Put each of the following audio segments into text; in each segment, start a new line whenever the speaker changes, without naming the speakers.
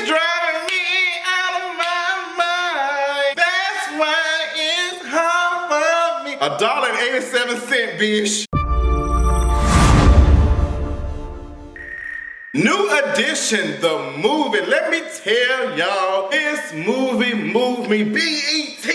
It's driving me out of my mind. That's why it's hard for me. $1.87, bitch. New Edition, the movie. Let me tell y'all, this movie moved me. BET,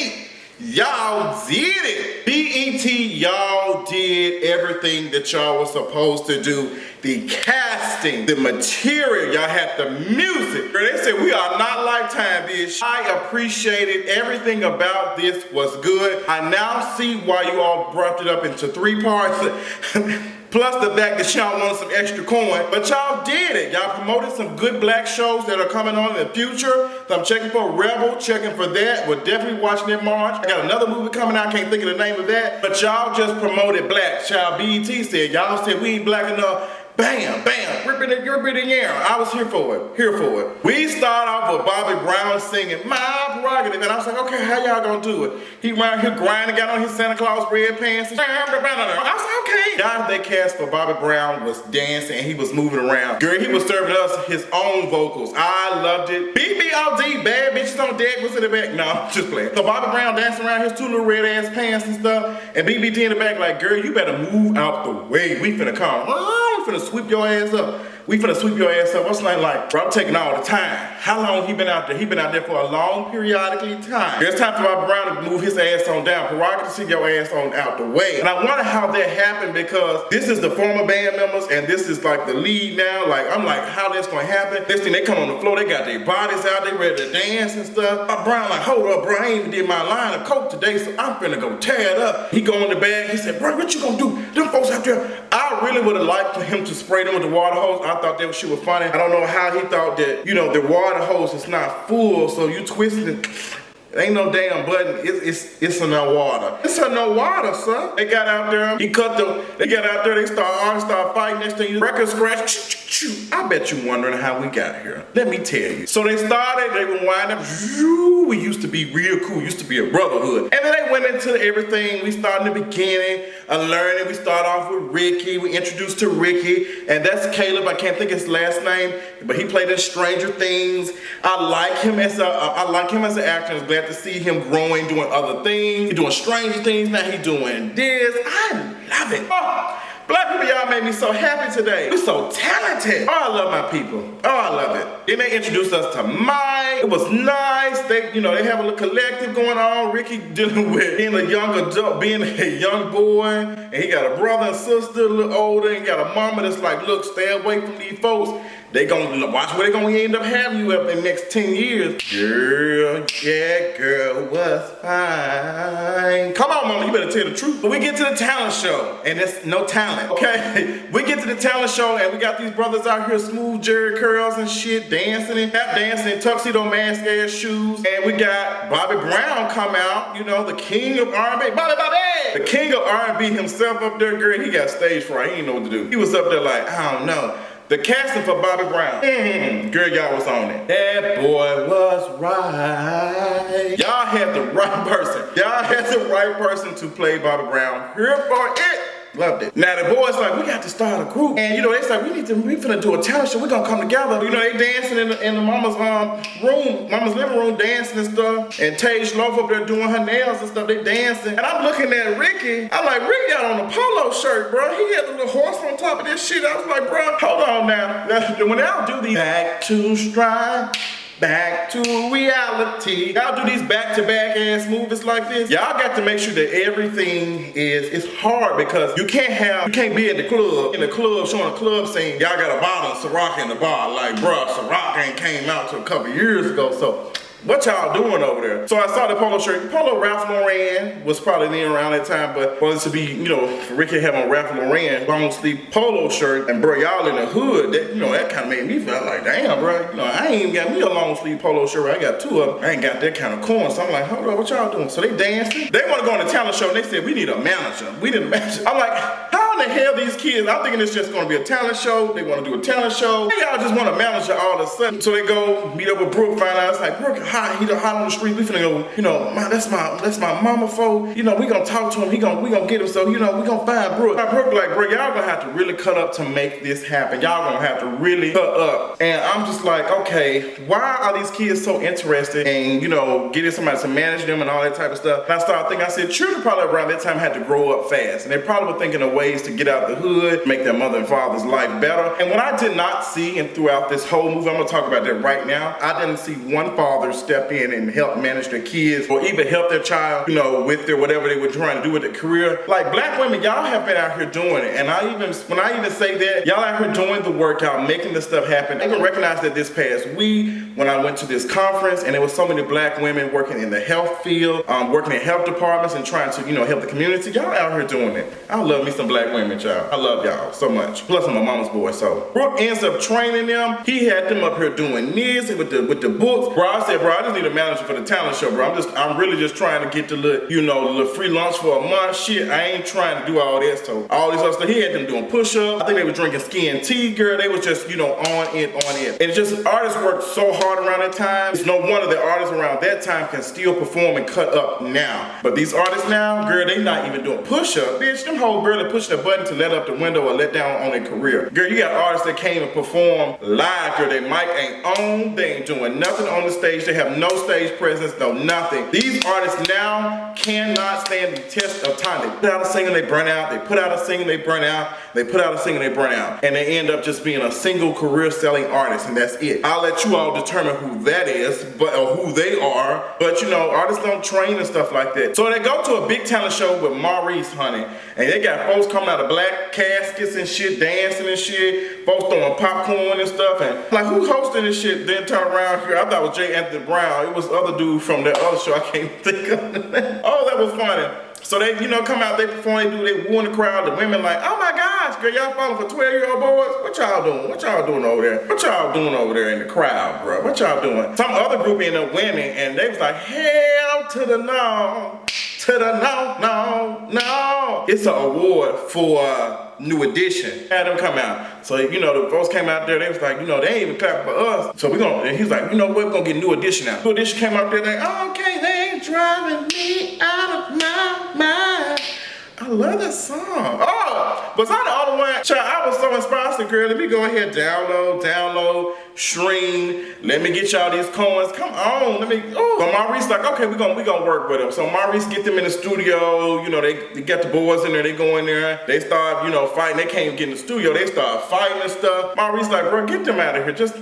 y'all did it. BET, y'all did everything that y'all were supposed to do. The casting, the material, y'all had the music. Girl, they said we are not Lifetime, bitch. I appreciated everything about this was good. I now see why you all brought it up into 3 parts. Plus the fact that y'all wanted some extra coin, but y'all did it. Y'all promoted some good black shows that are coming on in the future. So I'm checking for Rebel, checking for that. We're definitely watching it in March. I got another movie coming out, can't think of the name of that. But y'all just promoted black. Y'all BET said, y'all said we ain't black enough. Bam, bam, rip it in the air. I was here for it, We start off with Bobby Brown singing My Prerogative, and I was like, okay, how y'all gonna do it? He around here grinding, got on his Santa Claus red pants. I was like, okay. Guys they cast for Bobby Brown was dancing and he was moving around. Girl, he was serving us his own vocals. I loved it. BBOD, bad bitches on deck, was in the back. No, I'm just playing. So Bobby Brown dancing around his 2 little red ass pants and stuff, and BBD in the back like, girl, you better move out the way. We finna come. We finna sweep your ass up. What's like, bro, I'm taking all the time. How long he been out there? He been out there for a long periodically time. It's time for Bobby Brown to move his ass on down. Prerogative to see your ass on out the way. And I wonder how that happened because this is the former band members and this is like the lead now. Like, I'm like, how that's gonna happen? Next thing they come on the floor, they got their bodies out, they ready to dance and stuff. Brown like, hold up, bro, I ain't even did my line of coke today, so I'm finna go tear it up. He go in the bag, he said, bro, what you gonna do? Them folks out there, I really would have liked for him to spray them with the water hose. I thought that shit was funny. I don't know how he thought that, you know, the water hose is not full, so you twist it. Ain't no damn button. It's a no water. It's a no water, son. They got out there. He cut them. They got out there. They start fighting. Next thing you record scratch. I bet you wondering how we got here. Let me tell you. So they started. They would wind up. We used to be real cool. Used to be a brotherhood. And then they went into everything. We started in the beginning of learning. We start off with Ricky. We introduced to Ricky, and that's Caleb. I can't think his last name, but he played in Stranger Things. I like him as an actor. I was glad to see him growing, doing other things. He's doing Stranger Things now. He's doing this. I love it. Oh, black people, y'all made me so happy today. We're so talented. Oh, I love my people. Oh, I love it. Then they introduced us to Mike. It was nice. They have a little collective going on. Ricky dealing with being a young adult, being a young boy, and he got a brother and sister a little older, and he got a mama that's like, look, stay away from these folks. They gonna watch where they gonna end up having you up in the next 10 years. Girl, yeah, girl, was fine. Come on, mama, you better tell the truth. But we get to the talent show, and it's no talent, okay? We get to the talent show, and we got these brothers out here, smooth Jerry curls and shit, dancing and tap dancing in tuxedo mask ass shoes. And we got Bobby Brown come out, you know, the king of R&B. Bobby! The king of R&B himself up there, girl, he got stage fright. He didn't know what to do. He was up there like, I don't know. The casting for Bobby Brown. Girl, y'all was on it. That boy was right. Y'all had the right person. Y'all had the right person to play Bobby Brown. Here for it. Loved it. Now the boys like, we got to start a group. And you know, they said, we finna do a talent show. We gonna come together. You know, they dancing in the mama's room, mama's living room, dancing and stuff. And Tage Loaf up there doing her nails and stuff. They dancing. And I'm looking at Ricky. I'm like, Ricky got on a polo shirt, bro. He had the little horse on top of this shit. I was like, bro, hold on now. When y'all do these back to stride, back to reality. Y'all do these back-to-back ass movies like this. Y'all got to make sure that everything it's hard because you can't be in the club showing a club scene. Y'all got a bottle of Ciroc in the bar. Like, bruh, Ciroc ain't came out till a couple years ago, so what y'all doing over there? So I saw the polo shirt. Polo Ralph Lauren was probably in around that time, but for it to be, you know, for Ricky having a Ralph Lauren long sleeve polo shirt, and bro, y'all in the hood, that, you know, that kind of made me feel like, damn, bro, you know, I ain't even got me a long sleeve polo shirt. I got 2 of them. I ain't got that kind of coin. So I'm like, hold on, what y'all doing? So they dancing. They want to go on the talent show, and they said, we need a manager. We need a manager. I'm like, how how in the hell these kids, I'm thinking it's just gonna be a talent show. They wanna do a talent show. Y'all just want a manager all of a sudden. So they go meet up with Brooke, find out it's like, Brooke, he hot on the street. We finna go, you know, that's my mama folk. You know, we gonna talk to him. We gonna get him. So, you know, we gonna find Brooke. Now, Brooke like, bro, y'all gonna have to really cut up to make this happen. Y'all gonna have to really cut up. And I'm just like, okay, why are these kids so interested in, you know, getting somebody to manage them and all that type of stuff? And I started thinking, I said, children probably around that time had to grow up fast. And they probably were thinking of ways to get out the hood, make their mother and father's life better. And what I did not see, and throughout this whole movie, I'm gonna talk about that right now, I didn't see one father step in and help manage their kids or even help their child, you know, with their whatever they were trying to do with their career. Like black women, y'all have been out here doing it. And when I even say that, y'all out here doing the workout, making this stuff happen. I even recognize that this past week, when I went to this conference and there was so many black women working in the health field, working in health departments and trying to, you know, help the community. Y'all out here doing it. I love me some black women, y'all. I love y'all so much. Plus I'm my mama's boy, so. Brooke ends up training them. He had them up here doing this with the books. Bro, I said, bro, I just need a manager for the talent show, bro. I'm really just trying to get the little, you know, the little free lunch for a month. Shit, I ain't trying to do all this. So all this other stuff. He had them doing push-ups. I think they were drinking skin tea, girl. They was just, you know, on it. And it's just, artists worked so hard around that time. It's no wonder the artists around that time can still perform and cut up now. But these artists now, girl, they not even doing push-up. Bitch, them whole barely pushing a button to let up the window or let down on their career. Girl, you got artists that came and perform live, girl. Their mic ain't on. They ain't doing nothing on the stage. They have no stage presence, no nothing. These artists now cannot stand the test of time. They put out a single, they burn out. They put out a single, they burn out. They put out a single, they burn out. And they end up just being a single career selling artist, and that's it. I'll let you all determine who that is, or who they are. But you know, artists don't train and stuff like that. So they go to a big talent show with Maurice, honey, and they got folks coming out of black caskets and shit, dancing and shit, folks throwing popcorn and stuff, and like, who hosting this shit? Then turn around here, I thought it was J. Anthony Brown. It was other dude from that other show, I can't think of the name. Oh, that was funny. So they, you know, come out, they perform, they woo in the crowd. The women like, oh my gosh, girl, y'all falling for 12-year-old boys? What y'all doing? What y'all doing over there? What y'all doing over there in the crowd, bro? What y'all doing? Some other group ended up winning, and they was like, hell to the no, to the no, no, no. It's an award for New Edition. Had them come out. So, you know, the folks came out there, they was like, you know, they ain't even clap for us. So and he's like, you know what, we're gonna get New Edition out. New Edition came out there, they, okay, they ain't driving me out of my mind. I love that song. Oh, was I the only one? Child, I was so inspired. I said, girl, let me go ahead, download, stream. Let me get y'all these coins. Come on, let me. Oh. So Maurice like, okay, we gonna work with them. So Maurice get them in the studio. You know, they get the boys in there. They go in there. They start, you know, fighting. They can't get in the studio. They start fighting and stuff. Maurice like, bro, get them out of here. Just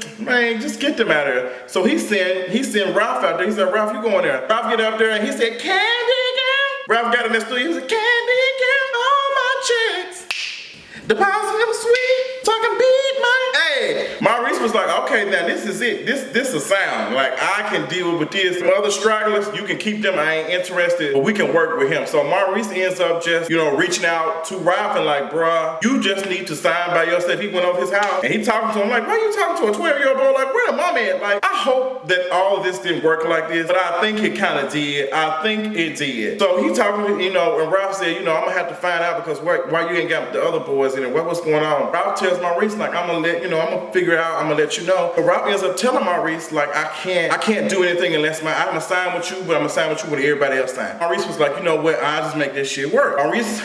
get them out of here. So he sent Ralph out there. He said, Ralph, you go in there. Ralph get up there and he said, Candy girl. Ralph got in the studio. He said, Candy girl, all my chicks. Deposit them sweet, so I can beat my. Hey, Maurice was like, okay, now this is it. This a sound. Like, I can deal with this. Some other stragglers, you can keep them. I ain't interested, but we can work with him. So Maurice ends up just, you know, reaching out to Ralph and like, bruh, you just need to sign by yourself. He went over his house and he talking to him like, why you talking to a 12-year-old boy? Like, where the mom at? Like, I hope that all of this didn't work like this, but I think it kind of did. I think it did. So he talking, you know, and Ralph said, you know, I'm gonna have to find out because why you ain't got the other boys in it? What's going on? Ralph tells Maurice like, I'm gonna figure it out. I'm gonna let you know. But Ralph ends up telling Maurice like, I can't do anything unless I'm gonna sign with you, but I'm gonna sign with you when everybody else sign. Maurice was like, you know what? I'll just make this shit work. Maurice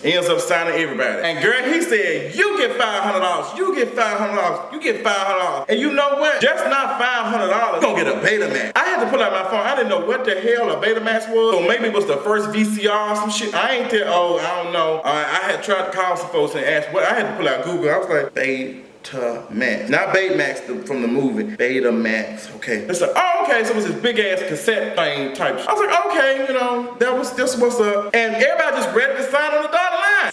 ends up signing everybody. And girl, he said, you get $500. You get $500. You get $500. And you know what? Just not $500. You're gonna get a Betamax. I had to pull out my phone. I didn't know what the hell a Betamax was. So maybe it was the first VCR or some shit. I ain't there. Oh, I don't know. I had tried to call some folks and ask what. I had to pull out Google. I was like, Betamax. Not Baymax from the movie. Betamax. Okay. It's like, oh, okay. So it was this big ass cassette thing type shit. I was like, okay, you know, this was up. And everybody just read the sign on the dotted line.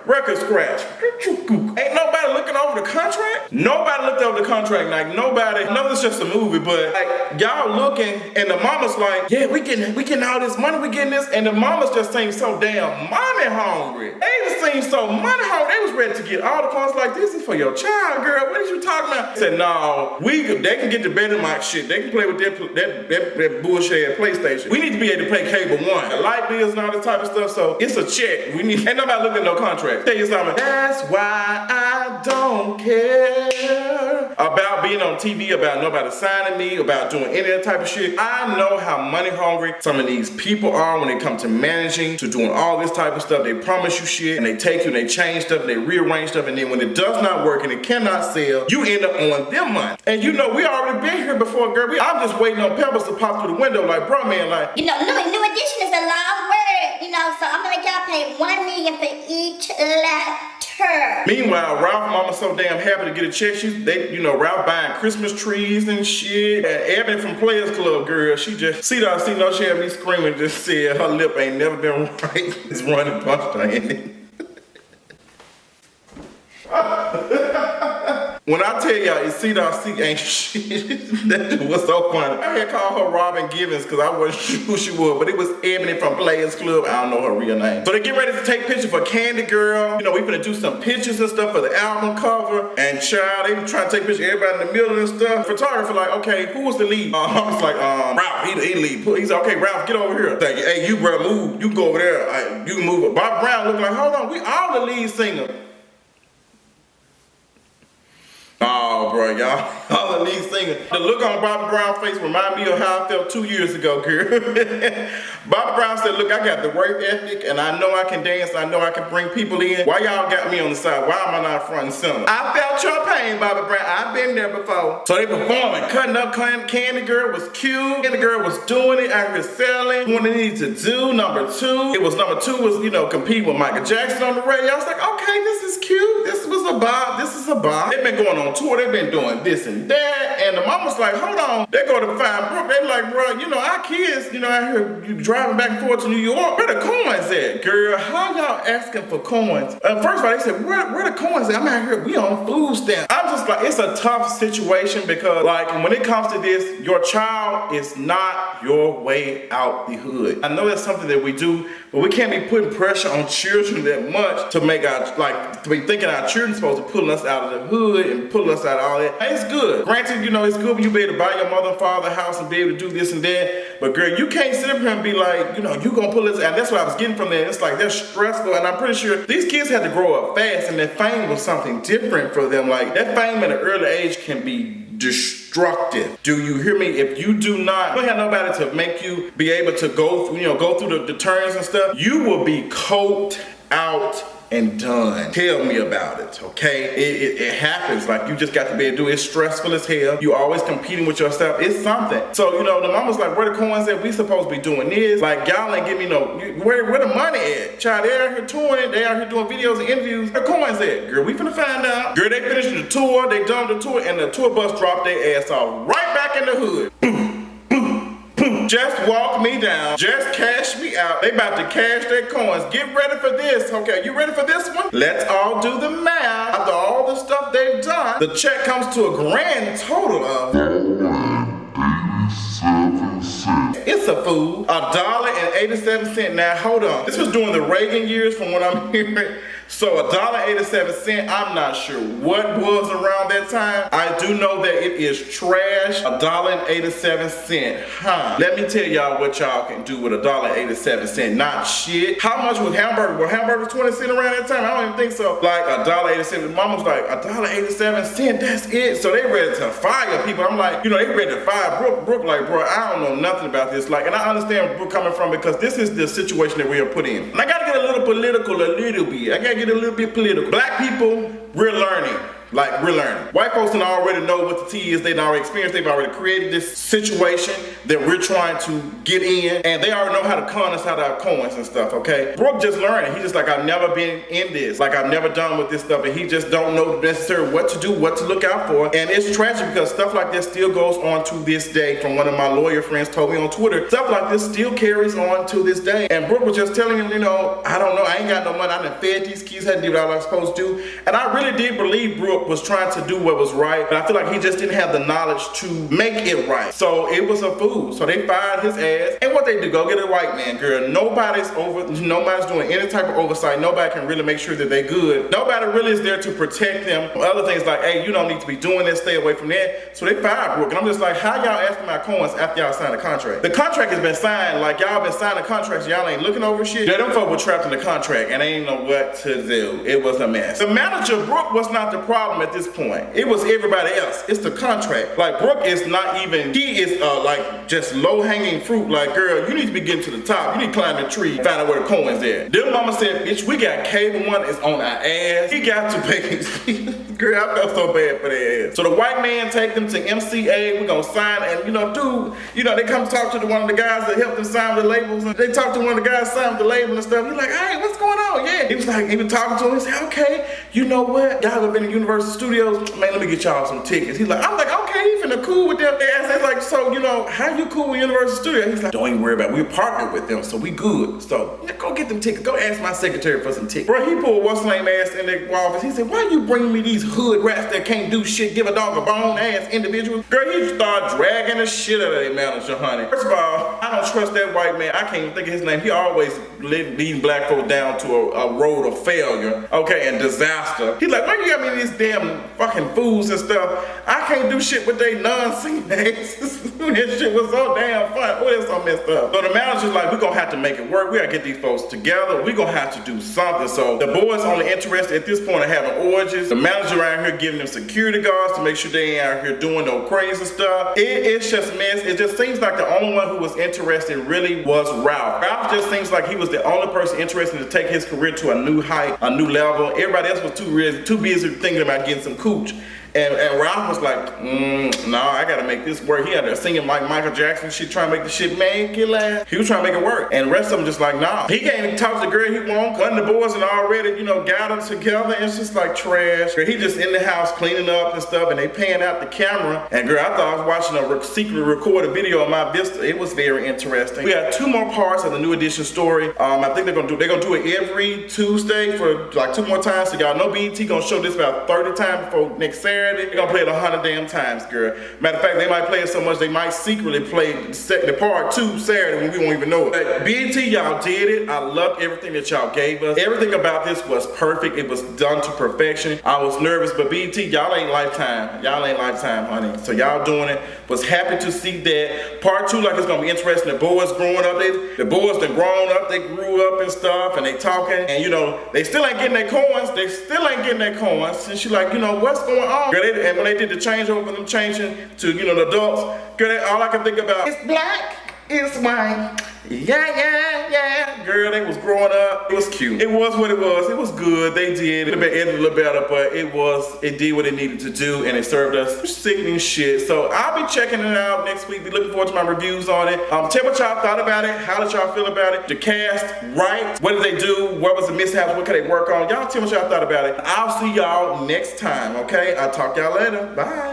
Record scratch. Ain't nobody looking over the contract? Nobody looked over the contract. Like nobody. I know it's just a movie, but like y'all looking and the mama's like, yeah, we getting all this money, we getting this. And the mamas just seem so damn money hungry. They just seem so money hungry. They was ready to get all the funds like this is for your child, girl. What is you talking about? I said, no, they can get the Betamax shit. They can play with that bullshit PlayStation. We need to be able to pay cable one, the light bills and all this type of stuff. So it's a check. We need, and the not looking at no contract. Tell you something. That's why I don't care about being on TV, about nobody signing me, about doing any of that type of shit. I know how money hungry some of these people are when it comes to managing, to doing all this type of stuff. They promise you shit and they take you and they change stuff and they rearrange stuff, and then when it does not work and it cannot sell, you end up on them money. And you know, we already been here before, girl. I'm just waiting on Pebbles to pop through the window like, bro, man, like.
You know, new edition is a long word, you know, so I'm gonna make y'all pay $1 million for each letter.
Meanwhile, Ralph mama's so damn happy to get a check. Ralph buying Christmas trees and shit. And Ebony from Players Club, girl, she just, she had me screaming, just said her lip ain't never been right. It's running punch ain't it? When I tell y'all, C ain't shit, that was so funny. I had called her Robin Givens because I wasn't sure who she was, but it was Ebony from Players Club. I don't know her real name. So they get ready to take pictures for Candy Girl. You know, we finna do some pictures and stuff for the album cover. And child, they trying to take pictures of everybody in the middle and stuff. Photographer like, okay, who was the lead? I was like, Ralph, he lead. He's like, okay, Ralph, get over here. Like, hey, you bro, move. You go over there. You can move it. Bob Brown looked like, hold on, we all the lead singer. Oh, bro, y'all the lead singer. The look on Bobby Brown's face remind me of how I felt 2 years ago, girl. Bobby Brown said, look, I got the work ethic, and I know I can dance, I know I can bring people in. Why y'all got me on the side? Why am I not front and center? I felt your pain, Bobby Brown. I've been there before. So they performing, cutting up. Candy Girl was cute. Candy Girl was doing it, out here selling, what they needed to do. Number two was, you know, compete with Michael Jackson on the radio. I was like, okay, this is cute. This was a bop. This is a bop. They've been going on tour. They've been doing this and that. And the mama's like, hold on. They go to find Brooke. They like, bro, you know, our kids, you know, out here you driving back and forth to New York. Where the coins at? Girl, how y'all asking for coins? First of all, they said, where the coins at? I'm out here, we on food stamps. I'm just like, it's a tough situation because, like, when it comes to this, your child is not your way out the hood. I know that's something that we do, but we can't be putting pressure on children that much to make our, like, to be thinking our children's supposed to pull us out of the hood and pull us out of all that. It's good. Granted, you know, it's good when you be able to buy your mother and father a house and be able to do this and that, but girl, you can't sit up here and be like, you know, you gonna pull this out. That's what I was getting from that. It's like, they're stressful, and I'm pretty sure these kids had to grow up fast, and that fame was something different for them. Like, that fame at an early age can be destructive. Do you hear me? If you do not, you don't have nobody to make you be able to go through the turns and stuff, you will be coked out and done. Tell me about it, okay? It happens. Like, you just got to be able to do it. It's stressful as hell. You always competing with yourself. It's something. So, you know, the mama's like, where the coins at? We supposed to be doing this. Like, y'all ain't give me no, where the money at? Child, they out here touring. They out here doing videos and interviews. Where the coins at? Girl, we finna find out. Girl, they finished the tour. They done the tour, and the tour bus dropped their ass off right back in the hood. Just walk me down. Just cash me out. They about to cash their coins. Get ready for this. Okay, you ready for this one? Let's all do the math. After all the stuff they've done, the check comes to a grand total of it's a fool. $1.87. Now hold on. This was during the Reagan years from what I'm hearing. So $1.87, I'm not sure what was around that time. I do know that it is trash, $1.87. Huh. Let me tell y'all what y'all can do with $1.87. Not shit. How much was hamburger? Were hamburgers 20 cents around that time? I don't even think so. Like $1.87. Mom was like, $1.87, that's it. So they ready to fire people. I'm like, you know, they ready to fire Brooke. Brooke like, bro, I don't know nothing about this. Like, and I understand where Brooke coming from because this is the situation that we are put in. And I gotta get a little political a little bit. I gotta get a little bit political. Black people, we're learning. Like, we're learning. White folks don't already know what the tea is. They've already experienced. They've already created this situation that we're trying to get in. And they already know how to con us out of our coins and stuff, okay? Brooke just learning. He just like, I've never been in this. Like, I've never done with this stuff. And he just don't know necessarily what to do, what to look out for. And it's tragic because stuff like this still goes on to this day. From one of my lawyer friends told me on Twitter, stuff like this still carries on to this day. And Brooke was just telling him, you know, I don't know. I ain't got no money. I done fed these kids, had to do what I was supposed to do. And I really did believe Brooke Brooke was trying to do what was right, but I feel like he just didn't have the knowledge to make it right. So it was a fool. So they fired his ass. And what they do, go get a white man, girl. Nobody's doing any type of oversight. Nobody can really make sure that they're good. Nobody really is there to protect them. Other things like, hey, you don't need to be doing this, stay away from that. So they fired Brooke. And I'm just like, how y'all asking my coins after y'all signed a contract? The contract has been signed, like y'all been signing contracts, y'all ain't looking over shit. Yeah, them folk were trapped in the contract and they ain't know what to do. It was a mess. The manager, Brooke, was not the problem at this point. It was everybody else. It's the contract. Like, Brooke is not even, he is like just low-hanging fruit. Like, girl, you need to be getting to the top. You need to climb the tree, find out where the coins at. Then mama said, bitch, we got cable one, it's on our ass. He got to pay. Girl, I felt so bad for their ass. So the white man take them to MCA, we're gonna sign, and they come talk to one of the guys that helped them sign the labels, and they talked to one of the guys signing the label and stuff. He's like, hey, what's going on? Yeah. He was talking to him, he said, okay, you know what? Y'all have been in Universal Studios, man, let me get y'all some tickets. He's like, I'm like, okay, he finna cool with them. They're like, so, how you cool with Universal Studios? He's like, don't even worry about it. We partnered with them, so we good. So, yeah, go get them tickets. Go ask my secretary for some tickets. Bro, he pulled what's name ass in the office. He said, why you bringing me these hood rats that can't do shit, give a dog a bone ass individuals? Girl, he started dragging the shit out of their manager, honey. First of all, I don't trust that white man. I can't even think of his name. He always led these black folk down to a road of failure, okay, and disaster. He's like, why you got me these damn fucking fools and stuff? I can't do shit with they non-seen asses. This shit was so damn fun. What is so messed up? So the manager's like, we're gonna have to make it work. We gotta get these folks together. We're gonna have to do something. So the boys only interested at this point in having orgies. The manager around here giving them security guards to make sure they ain't out here doing no crazy stuff. It's just mess. It just seems like the only one who was interested really was Ralph. Ralph just seems like he was the only person interested to take his career to a new height, a new level. Everybody else was too busy thinking about getting some cooch. And Ralph was like, no, I gotta make this work. He had to singing like Michael Jackson shit, trying to make the shit make it last. He was trying to make it work. And the rest of them just like, nah. He can't even talk to the girl he want. One of the boys had already, got them together. And it's just like trash. Girl, he just in the house cleaning up and stuff, and they paying out the camera. And girl, I thought I was watching a secretly recorded video on my Vista. It was very interesting. We had 2 more parts of the New Edition story. I think they're gonna do it every Tuesday for like 2 more times. So y'all know BET gonna show this about 30 times before next Saturday. They're gonna play it 100 damn times, girl. Matter of fact, they might play it so much they might secretly play the part 2 Saturday when we won't even know it. But BET, y'all did it. I loved everything that y'all gave us. Everything about this was perfect. It was done to perfection. I was nervous, but BET, y'all ain't Lifetime. Y'all ain't Lifetime, honey. So y'all doing it. Was happy to see that. Part 2, like, it's gonna be interesting. The boys growing up, the boys done grown up, they grew up and stuff, and they talking, and they still ain't getting their coins. They still ain't getting their coins. And she like, what's going on? Girl, and when they did the changeover, them changing to, the adults, girl, all I can think about is black, it's white. Yeah. Girl, they was growing up. It was cute. It was what it was. It was good. They did. It would have been edited a little better, but it did what it needed to do, and it served us sickening shit. So I'll be checking it out next week. Be looking forward to my reviews on it. Tell what y'all thought about it. How did y'all feel about it? The cast, right? What did they do? What was the mishaps? What could they work on? Y'all tell what y'all thought about it. I'll see y'all next time, okay? I'll talk y'all later. Bye.